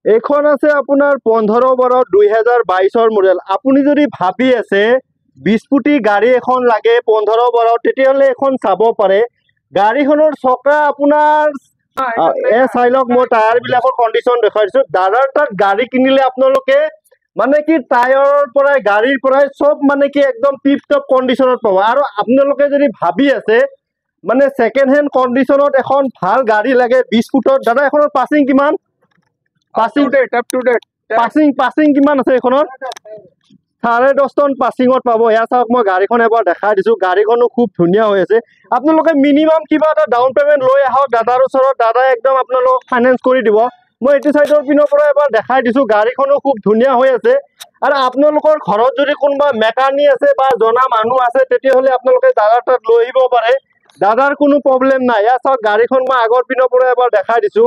এইখন আছে আপোনাৰ 15/12/2022 মডেল। আপুনি যদি ভাবি আছে 20 ফুটি গাড়ী এখন লাগে 15/12, তেতিয়াহ'লে এখন চাব পাৰে। গাড়ীখনৰ চকা আপোনাৰ চাই লওক, মই টায়াৰ বিলাকৰ কণ্ডিশ্যন দেখাই দিছো। দাদাৰ তাত গাড়ী কিনিলে আপোনালোকে মানে কি টায়াৰৰ পৰাই গাড়ীৰ পৰাই চব মানে কি একদম টিপ টপ কণ্ডিশ্যনত পাব। আৰু আপোনালোকে যদি ভাবি আছে মানে ছেকেণ্ড হেণ্ড কণ্ডিশ্যনত এখন ভাল গাড়ী লাগে 20 ফুটত, দাদা এখনৰ পাছিং কিমান? পাছিং কিমান আছে এইখনৰ? 10.5 টন পাছিঙত পাব। এয়া চাওক, মই গাড়ীখন এবাৰ দেখাই দিছো। গাড়ীখনো খুব ধুনীয়া হৈ আছে। আপোনালোকে মিনিমাম কিবা এটা ডাউন পেমেণ্ট লৈ আহক দাদাৰ ওচৰত, দাদাই একদম আপোনালোকক ফাইনেন্স কৰি দিব। মই এইটো চাইডৰ পিনৰ পৰা এবাৰ দেখাই দিছো। গাড়ীখনো খুব ধুনীয়া হৈ আছে। আৰু আপোনালোকৰ ঘৰত যদি কোনোবা মেকানিক আছে বা জনা মানুহ আছে, তেতিয়াহ'লে আপোনালোকে দাদাৰ তাত লৈ আহিব পাৰে। দাদাৰ কোনো প্ৰব্লেম নাই। এয়া চাওক, গাড়ীখন মই আগৰ পিনৰ পৰা এবাৰ দেখাই দিছো।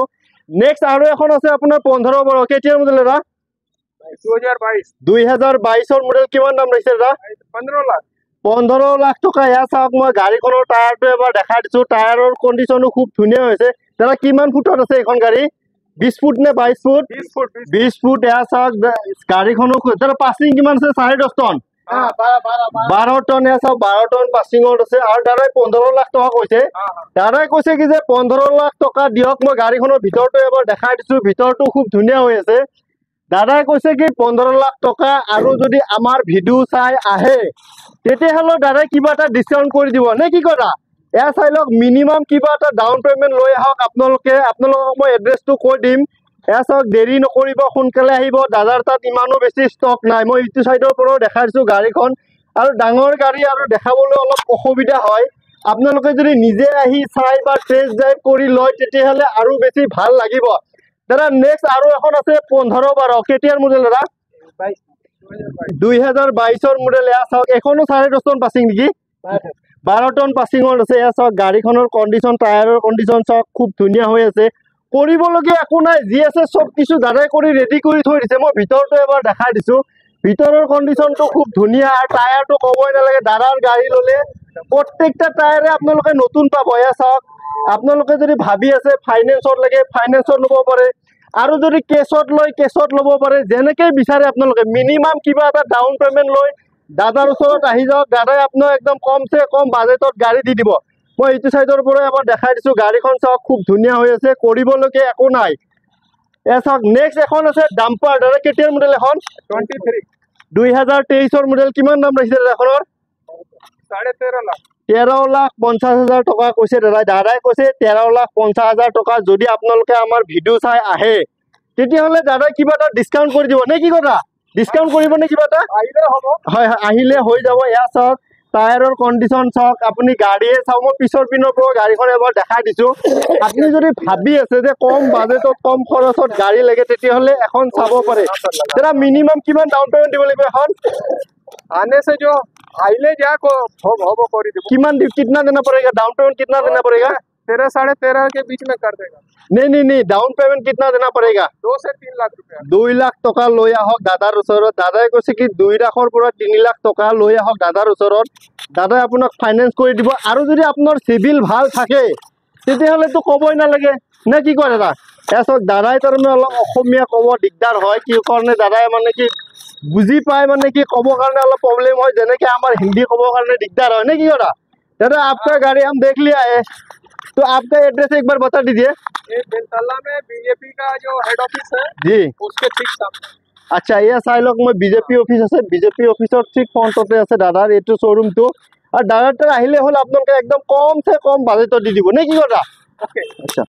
নেক্সট আৰু এখন আছে আপোনাৰ 15/12। কেতিয়াৰ মডেল দাদা? 2022 মডেল। কিমান দাম লাগিছে দাদা? 15 লাখ টকা। এয়া চাওক, মই গাড়ীখনৰ টায়াৰটো এবাৰ দেখাই দিছো। টায়াৰৰ কণ্ডিশ্যনো খুব ধুনীয়া হৈছে। দাদা কিমান ফুটত আছে এইখন গাড়ী? 20 ফুট নে 22 ফুট? 20 ফুট। এয়া চাওক, গাড়ীখনো দাদা পাছিং কিমান আছে? 10.5 টন। 12 টন। এয়া চাওক, 12 টন পাছিঙত আছে। আৰু দাদাই 15 লাখ টকা কৈছে। দাদাই কৈছে কি যে 15 লাখ টকা দিয়ক। মই গাড়ীখনৰ ভিতৰটো এবাৰ দেখাই দিছো। ভিতৰটো খুব ধুনীয়া হৈ আছে। দাদাই কৈছে কি 15 লাখ টকা, আৰু যদি আমাৰ ভিডিঅ' চাই আহে তেতিয়াহ'লে দাদাই কিবা এটা ডিছকাউণ্ট কৰি দিব নে কি কথা? এয়া চাই লওক, মিনিমাম কিবা এটা ডাউন পেমেণ্ট লৈ আহক আপোনালোকক মই এড্ৰেছটো কৈ দিম। এয়া চাওক, দেৰি নকৰিব, সোনকালে আহিব। দাদাৰ তাত ইমানো বেছি ষ্টক নাই। মই ইটো চাইডৰ পৰাও দেখাই দিছো গাড়ীখন। আৰু ডাঙৰ গাড়ী আৰু দেখাবলৈ অলপ অসুবিধা হয়। আপোনালোকে যদি নিজে আহি চাই বা টেষ্ট ড্ৰাইভ কৰি লয় তেতিয়াহ'লে আৰু বেছি ভাল লাগিব। দাদা নেক্সট আৰু এখন আছে 15/12। কেতিয়াৰ মডেল দাদা? 2022 মডেল। এয়া চাওক, এখনো 10.5 টন পাছিং নেকি? 12 টন পাছিঙত আছে। এয়া চাওক, গাড়ীখনৰ কণ্ডিশ্যন, টায়াৰৰ কণ্ডিশ্যন চাওক, খুব ধুনীয়া হৈ আছে। কৰিবলগীয়া একো নাই, যি আছে চব কিছু দাদাই কৰি ৰেডি কৰি থৈ দিছে। মই ভিতৰটো এবাৰ দেখাই দিছো। ভিতৰৰ কণ্ডিশ্যনটো খুব ধুনীয়া। আৰু টায়াৰটো ক'বই নালাগে। দাদাৰ গাড়ী ল'লে প্ৰত্যেকটা টায়াৰে আপোনালোকে নতুন পাব। এয়া চাওক, আপোনালোকে যদি ভাবি আছে ফাইনেন্সত লাগে, ফাইনেন্সত ল'ব পাৰে। আৰু যদি কেছত লয়, কেছত ল'ব পাৰে। যেনেকৈ বিচাৰে আপোনালোকে মিনিমাম কিবা এটা ডাউন পেমেণ্ট লৈ দাদাৰ ওচৰত আহি যাওক। দাদাই আপোনাক একদম কমচে কম বাজেটত গাড়ী দি দিব। মই ইটো চাইডৰ পৰা এবাৰ দেখাই দিছো। গাড়ীখন চাওক, খুব ধুনীয়া হৈ আছে। কৰিবলগীয়া একো নাই। এয়া চাওক, নেক্সট এখন আছে ডাম্পাৰ। দাদা কেতিয়াৰ মডেল এখন? 2023 মডেল। কিমান দাম লাগিছে দাদা এখনৰ? 13,50,000 টকা কৈছে দাদাই। দাদাই কৈছে 13,50,000 টকা। যদি আপোনালোকে আমাৰ ভিডিঅ' চাই আহে তেতিয়াহ'লে দাদাই কিবা এটা ডিছকাউণ্ট কৰি দিব নে কি কথা? ডিছকাউণ্ট কৰিব নে কিবা এটা? হয়, আহিলে হৈ যাব। এয়া চাওক, টায়াৰৰ কণ্ডিশ্যন চাওক। আপুনি গাড়ীয়ে চাওক, মই পিছৰ পিনৰ পৰা গাড়ীখন এবাৰ দেখাই দিছো। আপুনি যদি ভাবি আছে যে কম বাজেটত কম খৰচত গাড়ী লাগে তেতিয়াহ'লে এখন চাব পাৰে। দাদা মিনিমাম কিমান ডাউন পেমেণ্ট দিব লাগিব এখন? आने से जो आइले जा को हो कर दे। कितना देना पड़ेगा? डाउन पेमेंट कितना देना पड़ेगा? 13 साढ़े 13 के बीच में कर देगा। नहीं, डाउन पेमेंट कितना देना पड़ेगा? 2 से 3 लाख रुपया। 2 লাখ টকা লৈ আহক দাদাৰ ওচৰত। দাদাই কৈছে কি 2 লাখৰ পৰা 3 লাখ টকা লৈ আহক দাদাৰ ওচৰত। দাদাই আপোনাক ফাইনেন্স কৰি দিব। আৰু যদি আপোনাৰ চিভিল ভাল থাকে তেতিয়াহ'লেতো ক'বই নালাগে নে কি কয় দাদা? এয়া চাওক, দাদাই তাৰমানে অলপ অসমীয়া ক'ব দিগদাৰ হয়। কি কাৰণে দাদাই মানে কি বুজি পায়, মানে কি ক'বৰ কাৰণে অলপ প্ৰব্লেম হয়। যেনেকৈ আমাৰ হিন্দী ক'বৰ কাৰণে দিগদাर হয় নে কি কথা? दादा आपका गाड़ी हम देख लिया है, तो आपका एड्रेस एक बार बता दीजिए। ये बेलतला में बीजेपी का जो हेड ऑफिस है जी, उसके ठीक सामने। अच्छा, ये চাই লওক, মই বিজেপি অফিস আছে, বিজেপি অফিসৰ ঠিক ফ্ৰণ্টতে আছে দাদাৰ এইটো শ্বৰুমটো। আৰু দাদাৰ তাত আহিলে হ'ল আপোনালোকে একদম কমচে কম বাজেটত দি দিব নে কি কথা? ओके। আচ্ছা।